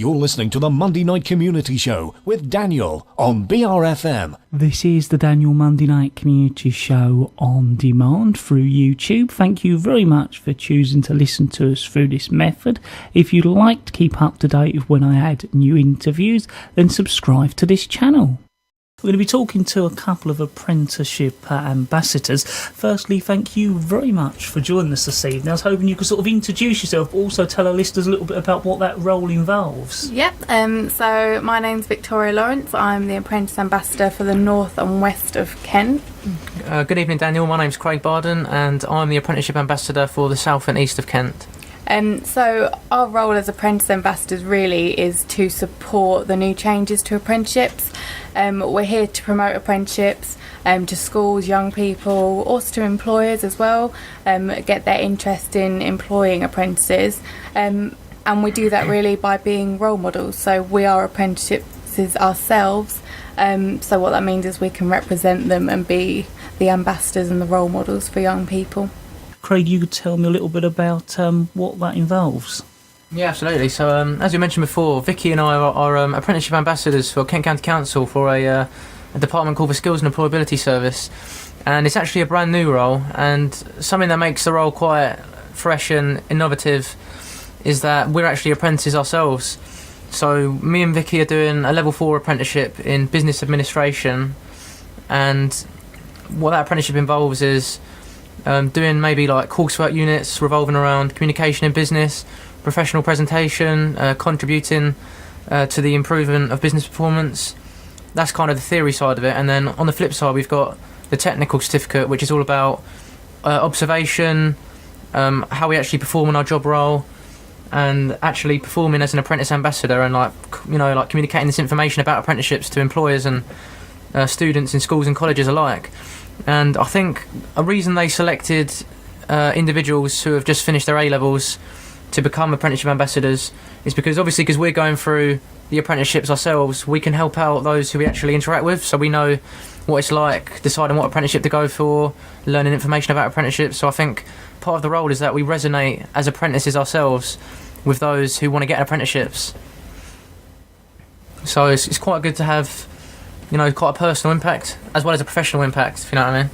You're listening to the Monday Night Community Show with Daniel on BRFM. This is the Daniel Monday Night Community Show on demand through YouTube. Thank you very much for choosing to listen to us through this method. If you'd like to keep up to date with when I add new interviews, then subscribe to this channel. We're going to be talking to a couple of apprenticeship ambassadors. Firstly, thank you very much for joining us this evening. I was hoping you could sort of introduce yourself, but also tell our listeners a little bit about what that role involves. Yep, so my name's Victoria Lawrence. I'm the Apprentice Ambassador for the North and West of Kent. Good evening, Daniel. My name's Craig Barden, and I'm the Apprenticeship Ambassador for the South and East of Kent. So our role as apprentice ambassadors really is to support the new changes to apprenticeships. We're here to promote apprenticeships to schools, young people, also to employers as well, get their interest in employing apprentices. And we do that really by being role models. So we are apprentices ourselves. So what that means is we can represent them and be the ambassadors and the role models for young people. Craig, you could tell me a little bit about what that involves. Yeah, absolutely. So, as you mentioned before, Vicky and I are apprenticeship ambassadors for Kent County Council for a department called the Skills and Employability Service, and it's actually a brand new role. And something that makes the role quite fresh and innovative is that we're actually apprentices ourselves. So, me and Vicky are doing a level 4 apprenticeship in business administration, and what that apprenticeship involves is doing maybe like coursework units revolving around communication in business, professional presentation, contributing to the improvement of business performance. That's kind of the theory side of it. And then on the flip side, we've got the technical certificate, which is all about observation, how we actually perform in our job role, and actually performing as an apprentice ambassador, and like communicating this information about apprenticeships to employers and students in schools and colleges alike. And I think a reason they selected individuals who have just finished their A-levels to become apprenticeship ambassadors is because we're going through the apprenticeships ourselves, we can help out those who we actually interact with, so we know what it's like deciding what apprenticeship to go for, learning information about apprenticeships. So I think part of the role is that we resonate as apprentices ourselves with those who want to get apprenticeships. So it's quite good to have quite a personal impact as well as a professional impact, if you know what I mean.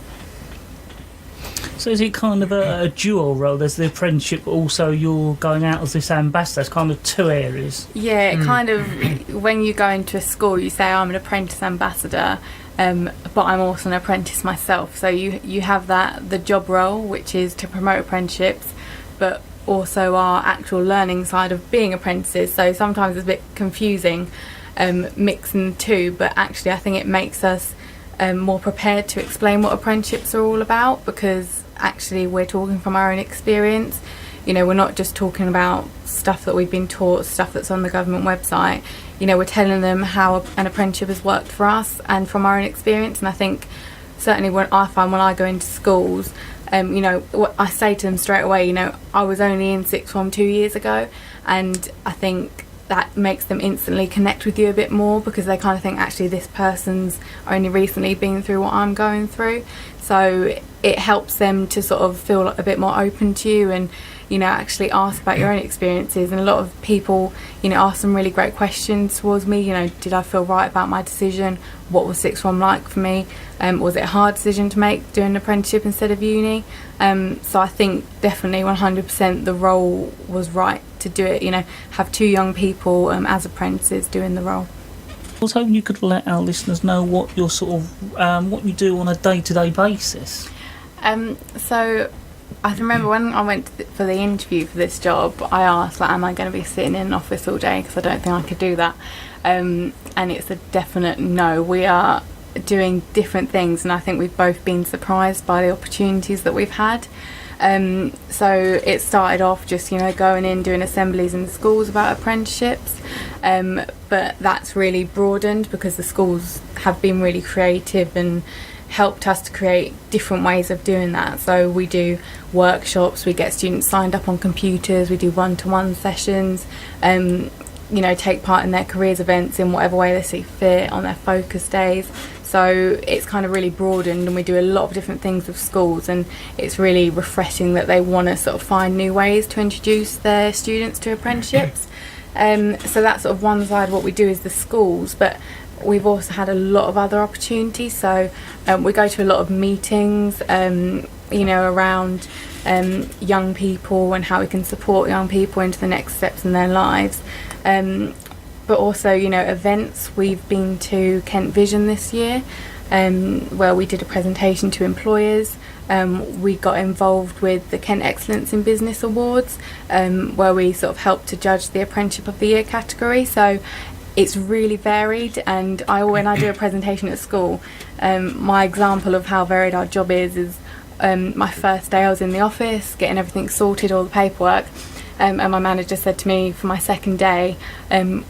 So is it kind of a dual role? There's the apprenticeship, but also you're going out as this ambassador. It's kind of two areas. Yeah, kind of, when you go into a school, you say, I'm an apprentice ambassador, but I'm also an apprentice myself. So you have the job role, which is to promote apprenticeships, but also our actual learning side of being apprentices. So sometimes it's a bit confusing mixing the two, but actually I think it makes us more prepared to explain what apprenticeships are all about, because actually we're talking from our own experience. We're not just talking about stuff that we've been taught, stuff that's on the government website. We're telling them how an apprenticeship has worked for us and from our own experience. And I think certainly when I go into schools, I say to them straight away, I was only in sixth form 2 years ago, and I think that makes them instantly connect with you a bit more, because they kind of think, actually, this person's only recently been through what I'm going through. So it helps them to sort of feel a bit more open to you and, actually ask about your own experiences. And a lot of people, ask some really great questions towards me. Did I feel right about my decision? What was sixth form like for me? Was it a hard decision to make doing an apprenticeship instead of uni? So I think definitely 100% the role was right to do it, have two young people as apprentices doing the role. I was hoping you could let our listeners know what you're what you do on a day-to-day basis. So I can remember when I went for the interview for this job, I asked, am I going to be sitting in an office all day? Because I don't think I could do that. And it's a definite no. We are doing different things, and I think we've both been surprised by the opportunities that we've had. So it started off just going in, doing assemblies in the schools about apprenticeships, but that's really broadened because the schools have been really creative and helped us to create different ways of doing that. So we do workshops, we get students signed up on computers, we do one-to-one sessions, take part in their careers events in whatever way they see fit, on their focus days. So it's kind of really broadened, and we do a lot of different things with schools, and it's really refreshing that they want to sort of find new ways to introduce their students to apprenticeships. So that's sort of one side. What we do is the schools, but we've also had a lot of other opportunities. So we go to a lot of meetings, around young people and how we can support young people into the next steps in their lives. But also, events. We've been to Kent Vision this year, where we did a presentation to employers. We got involved with the Kent Excellence in Business Awards, where we sort of helped to judge the Apprenticeship of the Year category. So it's really varied, and when I do a presentation at school, my example of how varied our job is my first day I was in the office getting everything sorted, all the paperwork, and my manager said to me for my second day,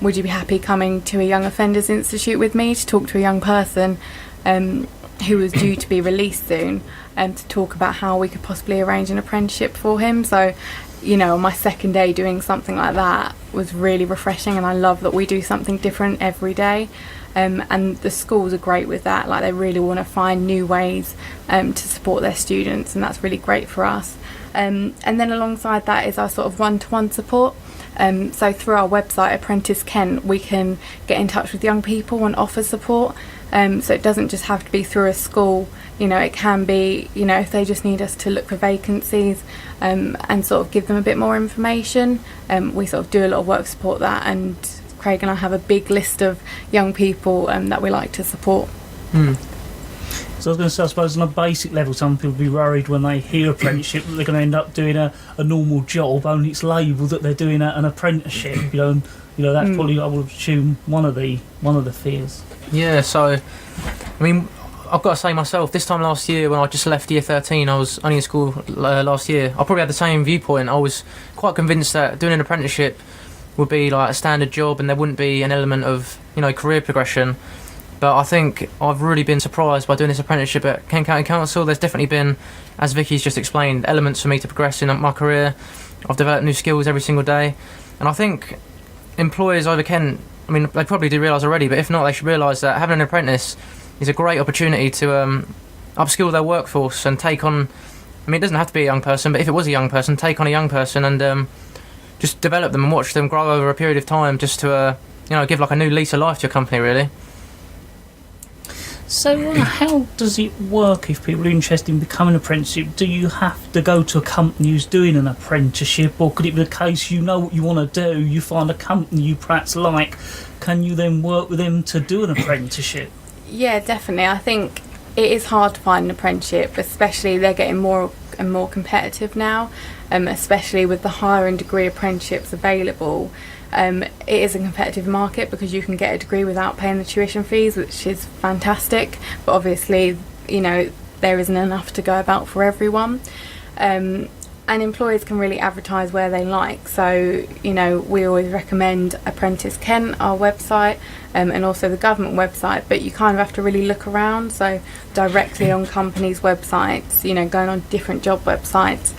would you be happy coming to a Young Offenders Institute with me to talk to a young person who was due to be released soon, and to talk about how we could possibly arrange an apprenticeship for him. So on my second day doing something like that was really refreshing, and I love that we do something different every day. And the schools are great with that. Like, they really want to find new ways to support their students, and that's really great for us. And then alongside that is our sort of one-to-one support. So through our website, Apprentice Kent, we can get in touch with young people and offer support. So it doesn't just have to be through a school. It can be, if they just need us to look for vacancies and sort of give them a bit more information. We sort of do a lot of work to support that, and Craig and I have a big list of young people that we like to support. So I was going to say, I suppose on a basic level, some people be worried when they hear apprenticeship that they're going to end up doing a normal job, only it's labelled that they're doing an apprenticeship. And, that's probably, I would assume, one of the fears. Yeah, so I mean, I've got to say myself, this time last year when I just left year 13, I was only in school last year, I probably had the same viewpoint. I was quite convinced that doing an apprenticeship would be like a standard job and there wouldn't be an element of career progression. But I think I've really been surprised by doing this apprenticeship at Kent County Council. There's definitely been, as Vicky's just explained, elements for me to progress in my career. I've developed new skills every single day, and I think employers over Kent, I mean, they probably do realise already, but if not, they should realise that having an apprentice is a great opportunity to upskill their workforce and take on, I mean, it doesn't have to be a young person, but if it was a young person, take on a young person and just develop them and watch them grow over a period of time, just to give like a new lease of life to your company, really. So how does it work if people are interested in becoming an apprenticeship? Do you have to go to a company who's doing an apprenticeship, or could it be the case you know what you want to do, you find a company you perhaps like, can you then work with them to do an apprenticeship? Yeah, definitely. I think it is hard to find an apprenticeship, especially they're getting more and more competitive now, especially with the higher and degree apprenticeships available. It is a competitive market because you can get a degree without paying the tuition fees, which is fantastic, but obviously there isn't enough to go about for everyone, and employers can really advertise where they like. So we always recommend Apprentice Kent, our website, and also the government website, but you kind of have to really look around, so directly on companies' websites, going on different job websites.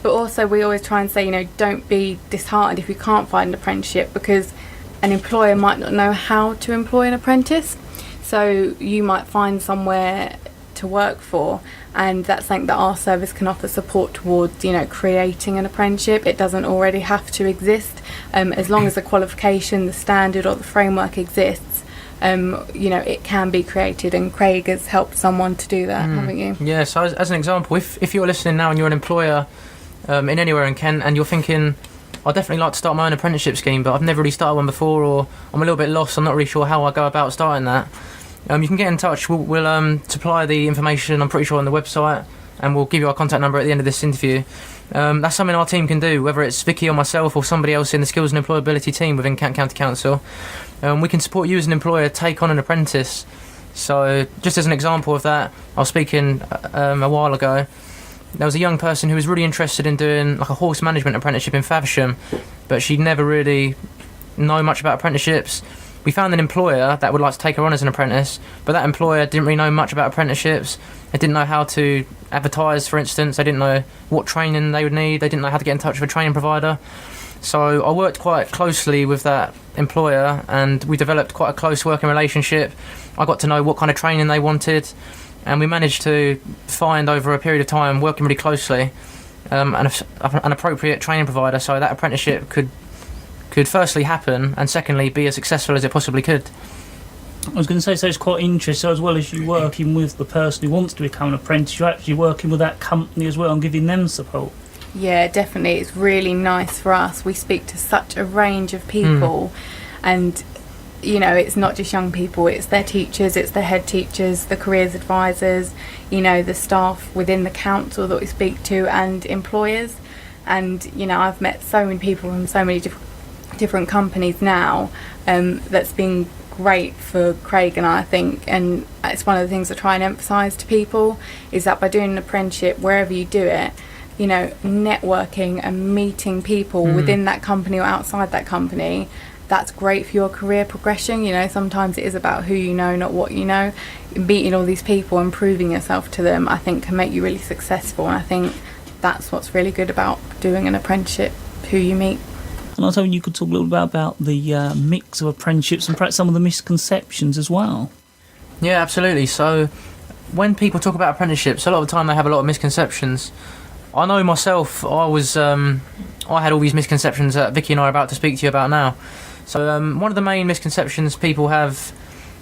But also we always try and say, don't be disheartened if you can't find an apprenticeship, because an employer might not know how to employ an apprentice. So you might find somewhere to work for, and that's something that our service can offer support towards, creating an apprenticeship. It doesn't already have to exist. As long as the qualification, the standard or the framework exists, it can be created, and Craig has helped someone to do that, haven't you? Yeah, so as an example, if you're listening now and you're an employer in anywhere in Kent and you're thinking, I'd definitely like to start my own apprenticeship scheme, but I've never really started one before, or I'm a little bit lost, I'm not really sure how I go about starting that, you can get in touch. We'll supply the information, I'm pretty sure, on the website, and we'll give you our contact number at the end of this interview. That's something our team can do, whether it's Vicky or myself or somebody else in the Skills and Employability team within Kent County Council. We can support you as an employer take on an apprentice. So just as an example of that, I was speaking a while ago. There was a young person who was really interested in doing like a horse management apprenticeship in Faversham, but she'd never really know much about apprenticeships. We found an employer that would like to take her on as an apprentice, but that employer didn't really know much about apprenticeships. They didn't know how to advertise, for instance. They didn't know what training they would need. They didn't know how to get in touch with a training provider. So I worked quite closely with that employer, and we developed quite a close working relationship. I got to know what kind of training they wanted, and we managed to find, over a period of time, working really closely, an appropriate training provider, so that apprenticeship could could firstly happen, and secondly be as successful as it possibly could. I was going to say, so it's quite interesting. So as well as you working with the person who wants to become an apprentice, you're actually working with that company as well and giving them support. Yeah, definitely. It's really nice for us. We speak to such a range of people, and it's not just young people, it's their teachers, it's their head teachers, the careers advisors, the staff within the council that we speak to, and employers. And I've met so many people from so many different companies now. That's been great for Craig and I think, and it's one of the things I try and emphasise to people, is that by doing an apprenticeship, wherever you do it, networking and meeting people within that company or outside that company, that's great for your career progression. Sometimes it is about who you know, not what you know. Meeting all these people and proving yourself to them, I think, can make you really successful, and I think that's what's really good about doing an apprenticeship, who you meet. And I was hoping you could talk a little bit about the mix of apprenticeships and perhaps some of the misconceptions as well. Yeah, absolutely. So when people talk about apprenticeships, a lot of the time they have a lot of misconceptions. I know myself, I had all these misconceptions that Vicky and I are about to speak to you about now. So one of the main misconceptions people have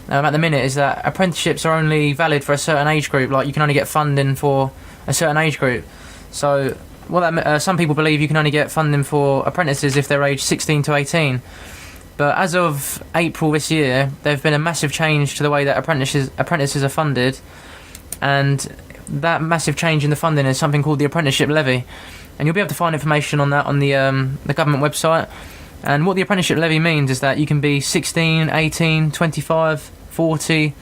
at the minute is that apprenticeships are only valid for a certain age group, like you can only get funding for a certain age group. So some people believe you can only get funding for apprentices if they're aged 16 to 18. But as of April this year, there's been a massive change to the way that apprentices are funded, and that massive change in the funding is something called the apprenticeship levy. And you'll be able to find information on that on the government website. And what the apprenticeship levy means is that you can be 16, 18, 25, 40,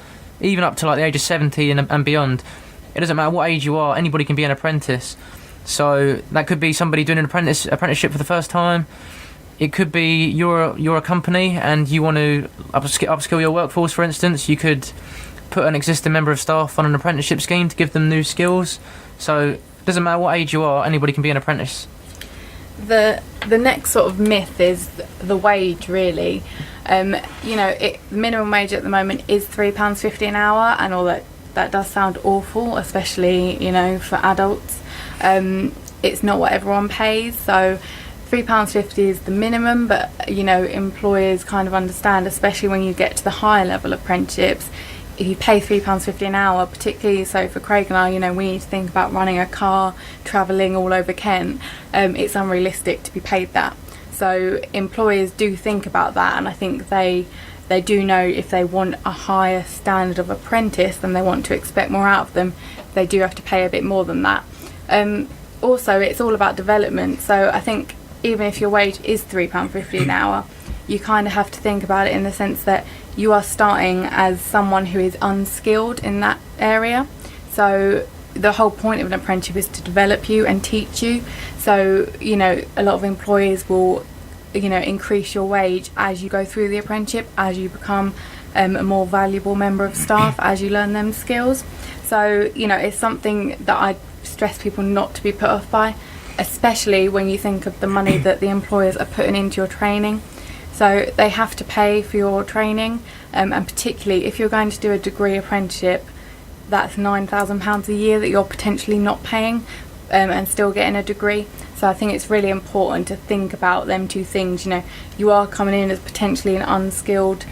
even up to like the age of 70 and beyond. It doesn't matter what age you are, anybody can be an apprentice. So that could be somebody doing an apprenticeship for the first time. It could be you're a company and you want to upskill your workforce, for instance. You could put an existing member of staff on an apprenticeship scheme to give them new skills. So it doesn't matter what age you are, anybody can be an apprentice. The next sort of myth is the wage, really. The minimum wage at the moment is £3.50 an hour, and all that does sound awful, especially for adults. It's not what everyone pays, so £3.50 is the minimum, but employers kind of understand, especially when you get to the higher level apprenticeships. If you pay £3.50 an hour, particularly so for Craig and I, we need to think about running a car, travelling all over Kent. It's unrealistic to be paid that. So employers do think about that, and I think they do know if they want a higher standard of apprentice, then they want to expect more out of them. They do have to pay a bit more than that. Also, it's all about development. So I think even if your wage is £3.50 an hour, you kind of have to think about it in the sense that you are starting as someone who is unskilled in that area. So the whole point of an apprenticeship is to develop you and teach you. So, a lot of employers will, increase your wage as you go through the apprenticeship, as you become a more valuable member of staff, as you learn them skills. So, it's something that I stress people not to be put off by, especially when you think of the money that the employers are putting into your training. So they have to pay for your training, and particularly if you're going to do a degree apprenticeship, that's £9,000 a year that you're potentially not paying and still getting a degree. So I think it's really important to think about them two things. You are coming in as potentially an unskilled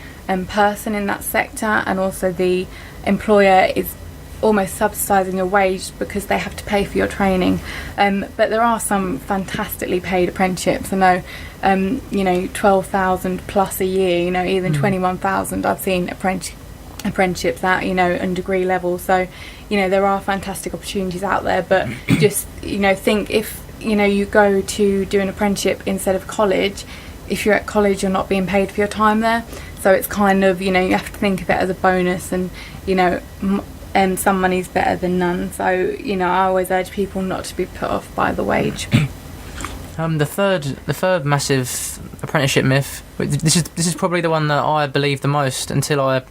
person in that sector, and also the employer is almost subsidising your wage because they have to pay for your training. But there are some fantastically paid apprenticeships. I know, 12,000 plus a year, even 21,000 I've seen apprenticeships at, and degree level. So, there are fantastic opportunities out there, but just, think if, you go to do an apprenticeship instead of college, if you're at college, you're not being paid for your time there. So it's kind of, you have to think of it as a bonus, and, and some money's better than none. So, I always urge people not to be put off by the wage. The third massive apprenticeship myth. This is probably the one that I believed the most until I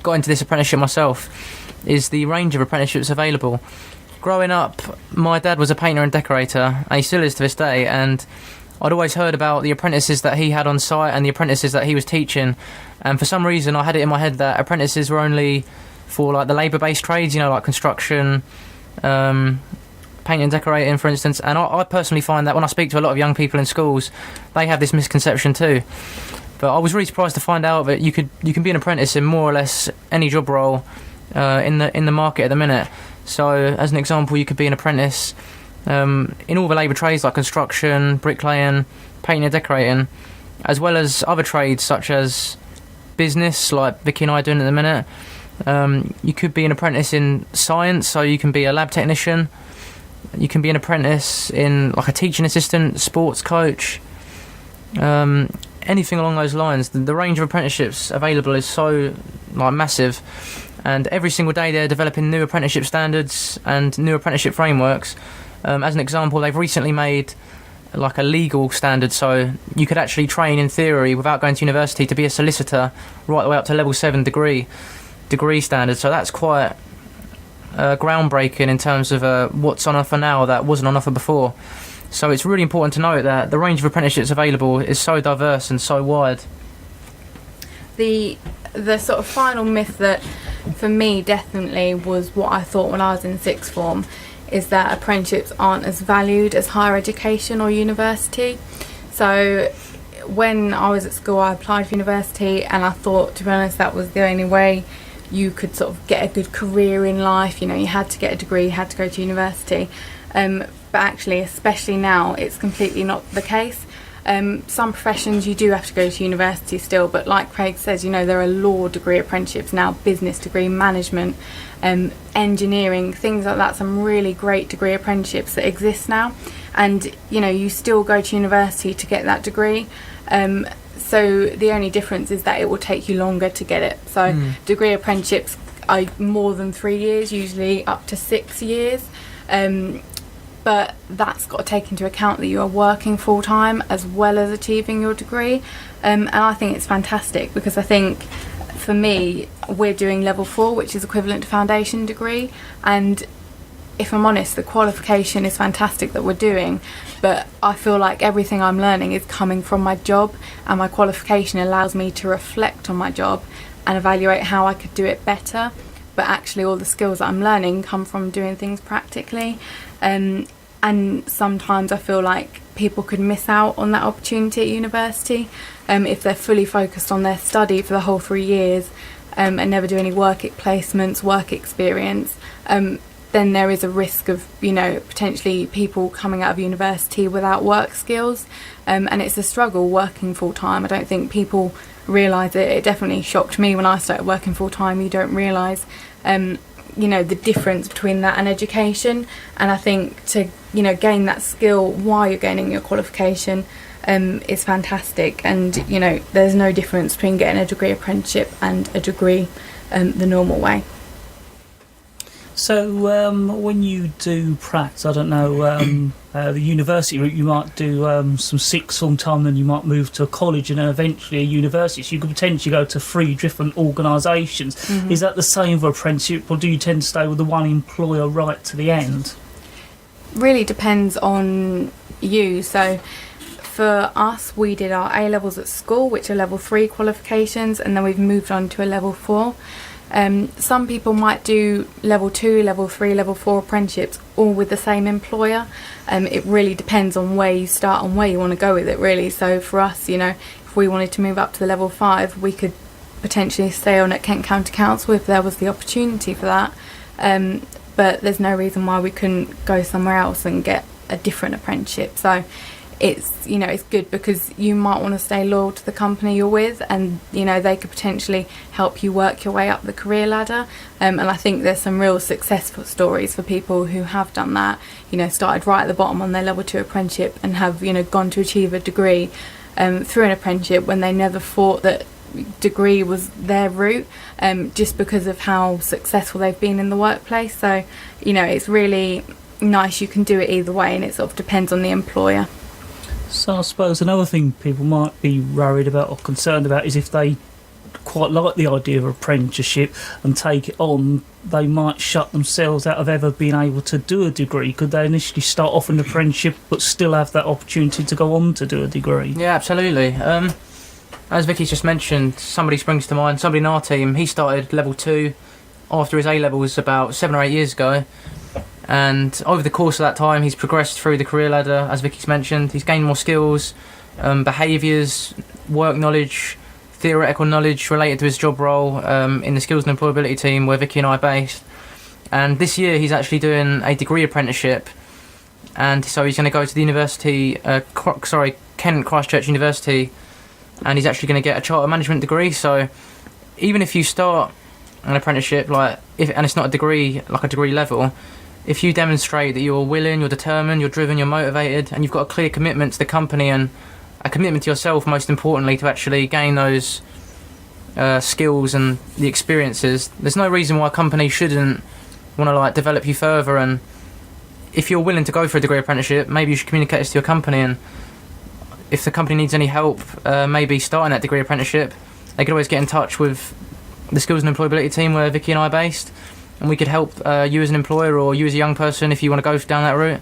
got into this apprenticeship myself. Is the range of apprenticeships available. Growing up, my dad was a painter and decorator, and he still is to this day. And I'd always heard about the apprentices that he had on site and the apprentices that he was teaching. And for some reason, I had it in my head that apprentices were only for like the labour-based trades, like construction, painting painting and decorating, for instance. And I personally find that when I speak to a lot of young people in schools, they have this misconception too. But I was really surprised to find out that you can be an apprentice in more or less any job role in the market at the minute. So, as an example, you could be an apprentice in all the labour trades like construction, bricklaying, painting and decorating, as well as other trades such as business, like Vicky and I are doing at the minute. You could be an apprentice in science, so you can be a lab technician. You can be an apprentice in like a teaching assistant, sports coach, anything along those lines. The range of apprenticeships available is so massive, and every single day they're developing new apprenticeship standards and new apprenticeship frameworks. As an example, they've recently made like a legal standard, so you could actually train in theory without going to university to be a solicitor right the way up to level 7 degree standard. So that's quite groundbreaking in terms of what's on offer now that wasn't on offer before. So it's really important to note that the range of apprenticeships available is so diverse and so wide. The sort of final myth that for me definitely was what I thought when I was in sixth form is that apprenticeships aren't as valued as higher education or university. So when I was at school, I applied for university, and I thought, to be honest, that was the only way you could sort of get a good career in life. You know, you had to get a degree, you had to go to university. But actually, especially now, it's completely not the case. Some professions you do have to go to university still, but like Craig says, you know, there are law degree apprenticeships now, business degree, management, engineering, things like that, some really great degree apprenticeships that exist now. And, you know, you still go to university to get that degree. So the only difference is that it will take you longer to get it. So degree apprenticeships are more than 3 years, usually up to 6 years. But that's got to take into account that you are working full time as well as achieving your degree. And I think it's fantastic, because I think for me, we're doing level 4, which is equivalent to foundation degree. And if I'm honest, the qualification is fantastic that we're doing, but I feel like everything I'm learning is coming from my job, and my qualification allows me to reflect on my job and evaluate how I could do it better. But actually all the skills that I'm learning come from doing things practically. And sometimes I feel like people could miss out on that opportunity at university if they're fully focused on their study for the whole 3 years and never do any work placements, work experience. Then there is a risk of, you know, potentially people coming out of university without work skills. And it's a struggle working full time. I don't think people realise it. It definitely shocked me when I started working full time. You don't realise you know, the difference between that and education. And I think to, you know, gain that skill while you're gaining your qualification is fantastic. And, you know, there's no difference between getting a degree apprenticeship and a degree the normal way. So when you do practice, I don't know, the university route, you might do some sixth form time, then you might move to a college and then eventually a university. So you could potentially go to 3 different organisations. Mm-hmm. Is that the same for apprenticeship, or do you tend to stay with the one employer right to the end? Really depends on you. So for us, we did our A-levels at school, which are level 3 qualifications, and then we've moved on to a level 4. Some people might do level 2, level 3, level 4 apprenticeships all with the same employer. It really depends on where you start and where you want to go with it, really. So for us, you know, if we wanted to move up to the level 5, we could potentially stay on at Kent County Council if there was the opportunity for that. But there's no reason why we couldn't go somewhere else and get a different apprenticeship. So it's, you know, it's good because you might want to stay loyal to the company you're with, and, you know, they could potentially help you work your way up the career ladder. And I think there's some real successful stories for people who have done that, you know, started right at the bottom on their level 2 apprenticeship and have, you know, gone to achieve a degree through an apprenticeship when they never thought that degree was their route, just because of how successful they've been in the workplace. So, you know, it's really nice. You can do it either way, and it sort of depends on the employer. So I suppose another thing people might be worried about or concerned about is if they quite like the idea of apprenticeship and take it on, they might shut themselves out of ever being able to do a degree. Could they initially start off an apprenticeship but still have that opportunity to go on to do a degree? Yeah, absolutely. As Vicky's just mentioned, somebody springs to mind, somebody in our team, he started level 2 after his A-levels about 7 or 8 years ago. and over the course of that time he's progressed through the career ladder, as Vicky's mentioned. He's gained more skills, behaviours, work knowledge, theoretical knowledge related to his job role in the skills and employability team where Vicky and I are based. And this year he's actually doing a degree apprenticeship, and so he's going to go to the university, Kent Christchurch University, and he's actually going to get a charter management degree. So even if you start an apprenticeship, and it's not a degree, like a degree level, if you demonstrate that you're willing, you're determined, you're driven, you're motivated, and you've got a clear commitment to the company and a commitment to yourself, most importantly, to actually gain those skills and the experiences, there's no reason why a company shouldn't want to develop you further. And if you're willing to go for a degree apprenticeship, maybe you should communicate this to your company, and if the company needs any help maybe starting that degree apprenticeship, they could always get in touch with the skills and employability team where Vicky and I are based, and we could help you as an employer or you as a young person if you want to go down that route.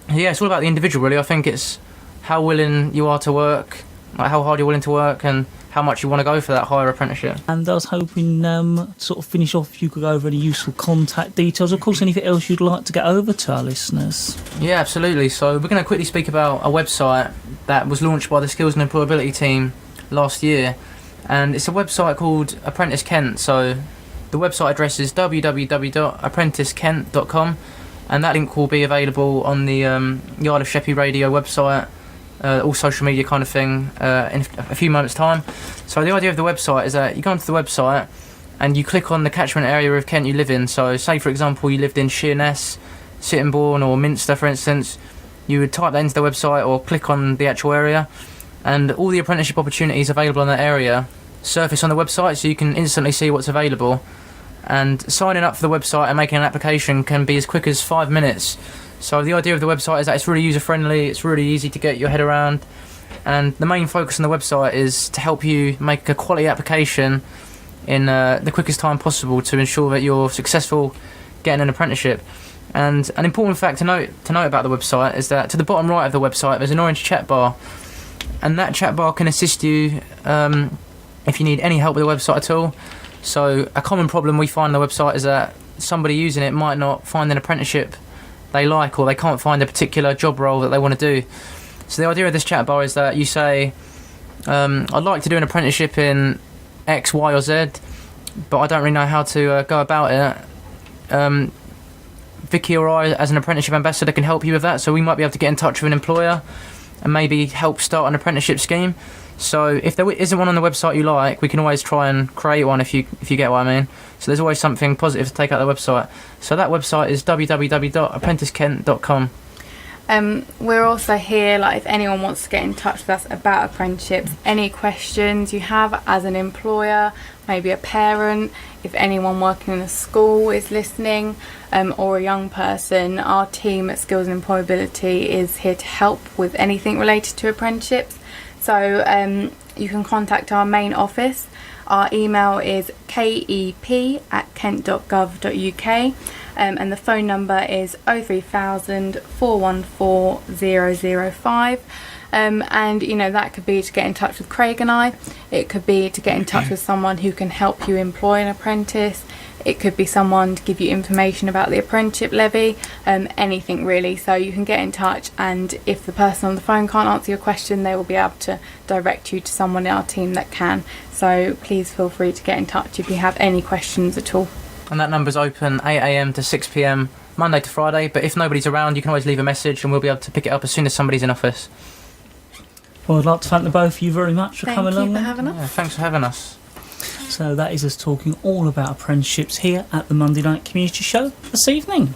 Yeah, it's all about the individual really. I think it's how willing you are to work, how hard you're willing to work, and how much you want to go for that higher apprenticeship. And I was hoping to sort of finish off, if you could go over any useful contact details. Of course, anything else you'd like to get over to our listeners? Yeah, absolutely. So we're going to quickly speak about a website that was launched by the Skills and Employability team last year, and it's a website called Apprentice Kent. So the website address is www.apprenticekent.com, and that link will be available on the Isle of Sheppey radio website, all social media kind of thing, in a few moments' time. So the idea of the website is that you go onto the website and you click on the catchment area of Kent you live in. So say, for example, you lived in Sheerness, Sittingbourne or Minster, for instance, you would type that into the website or click on the actual area, and all the apprenticeship opportunities available in that area surface on the website, so you can instantly see what's available. And signing up for the website and making an application can be as quick as 5 minutes. So the idea of the website is that it's really user-friendly, it's really easy to get your head around, and the main focus on the website is to help you make a quality application in the quickest time possible to ensure that you're successful getting an apprenticeship. And an important fact to note about the website is that to the bottom right of the website there's an orange chat bar, and that chat bar can assist you if you need any help with the website at all. So a common problem we find on the website is that somebody using it might not find an apprenticeship they like, or they can't find a particular job role that they want to do. So the idea of this chat bar is that you say, I'd like to do an apprenticeship in X, Y or Z, but I don't really know how to go about it. Vicky or I, as an apprenticeship ambassador, can help you with that. So we might be able to get in touch with an employer and maybe help start an apprenticeship scheme. So if there isn't one on the website you like, we can always try and create one, if you get what I mean. So there's always something positive to take out of the website. So that website is www.apprenticekent.com. We're also here, if anyone wants to get in touch with us about apprenticeships, any questions you have as an employer, maybe a parent, if anyone working in a school is listening, or a young person, our team at Skills and Employability is here to help with anything related to apprenticeships. So you can contact our main office. Our email is kep@kent.gov.uk, and the phone number is 03000 414 005. And that could be to get in touch with Craig and I. It could be to get in touch with someone who can help you employ an apprentice. It could be someone to give you information about the apprenticeship levy, anything really. So you can get in touch, and if the person on the phone can't answer your question, they will be able to direct you to someone in our team that can. So please feel free to get in touch if you have any questions at all. And that number's open 8 a.m. to 6 p.m. Monday to Friday, but if nobody's around you can always leave a message and we'll be able to pick it up as soon as somebody's in office. Well, I'd like to thank the both of you very much for coming along. Thank you for having us. Yeah, thanks for having us. So that is us talking all about apprenticeships here at the Monday Night Community Show this evening.